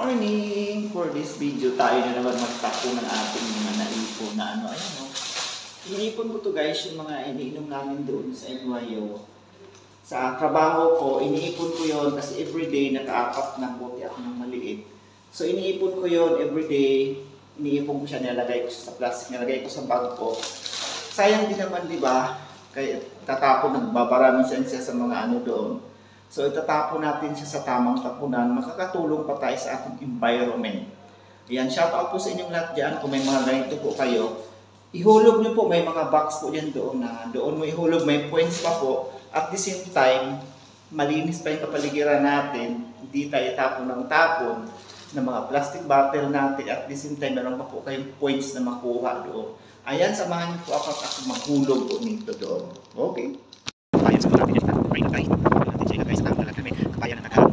Morning! For this video, tayo na naman magtako ng ating mga naipon na ano. Ayan o. Inipon ko to guys, yung mga iniinom namin doon sa NYO. Sa trabaho ko, iniipon ko yon kasi everyday naka-apat ng bote ako ng maliit. So iniipon ko yon everyday. Iniipon ko siya, nilagay ko sa plastic, nilagay ko sa bag ko. Sayang din naman, di ba? Kaya tatapon, nagbabara minsan siya sa mga ano doon. So itatapon natin siya sa tamang tapunan, makakatulong pa tayo sa ating environment. Ayan, shout out po sa inyong lahat dyan. Kung may mga ganito po kayo, ihulog nyo po, may mga box po dyan doon na doon mo ihulog, may points pa po. At the same time, malinis pa yung kapaligiran natin, hindi tayo tapon ng tapon ng mga plastic bottle natin. At the same time, meron pa po kayong points na makuha doon. Ayan, samahan niyo po ako at maghulog po nito doon. Okay? Ayan, sa natin yan. Try na tayo. Natin siya guys, tama lang kami. Kabayan na nagharap.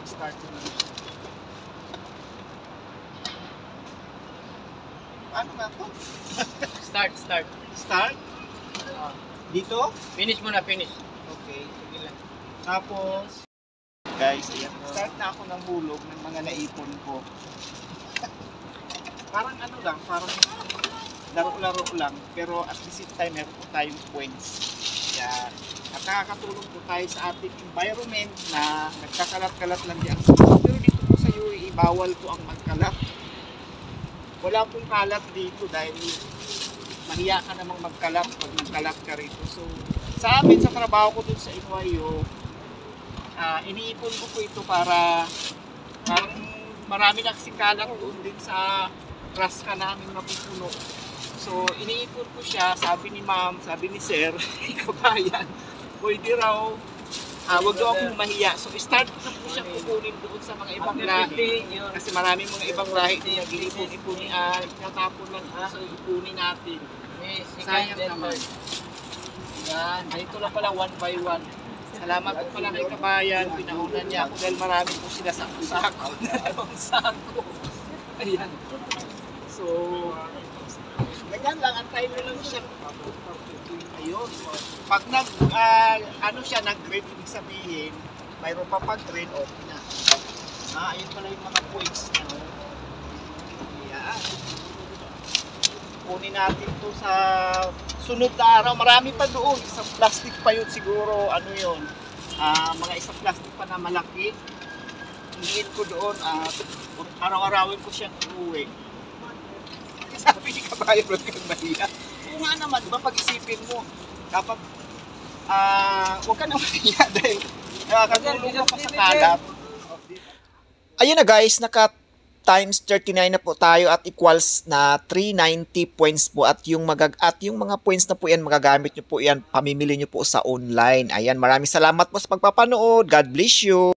Start na. Paano nga po? Start. Start? Dito? Finish mo na, finish. Okay, sige lang. Tapos, guys, ayan. Start na ako ng hulog ng mga naipon ko. Parang ano lang, parang laro-laro lang. Pero at the same time, meron po tayong points. Yan. At nakakatulong po tayo sa ating environment na nagkakalat-kalat lang diyan. Pero dito po sa UAE, bawal po ang magkalat. Wala pong kalat dito dahil mahiya ka namang magkalat pag magkalat ka rito. So, sa amin, sa trabaho ko dun sa NYO, iniipon ko po ito para parang marami na kasing kalat doon din sa traska namin mapupuno. So, iniipon ko siya, sabi ni ma'am, sabi ni sir, kabayan, pwede raw, wag daw akong mahiya. So, start ko na po siya kukunin doon sa mga ibang lahi. Kasi maraming mga ibang lahi na nag-iipon-ipuni, natapon lang po, so ipunin natin. Sayang naman. Yan, ito lang pala 1 by 1. Salamat po pala kay kabayan, pinaunan niya ako dahil marami po sila sa sako na dalawang sako. Ayan. So, ganyan lang, antayin mo lang siya. Ayun. Pag nag-grade, ibig sabihin, mayroon pa pag-grade, okay na. Ayun pala yung mga points niya. Ayan. Kunin natin to sa sunod na araw. Marami pa doon. Isang plastic pa yun siguro. Ano yun? Mga isang plastic pa na malaki. Hingin ko doon. Araw-arawin ko siyang uuwi. Sabi ni kabayan, huwag kang mahiya. Oo nga naman, diba pag-isipin mo, dapat, huwag ka na mahiya dahil nakakatulong mo pa sa kalat. Ayun na guys, naka times 39 na po tayo at equals na 390 points po at yung mga points na po yan, magagamit nyo po yan, pamimili nyo po sa online. Ayan, maraming salamat po sa pagpapanood. God bless you.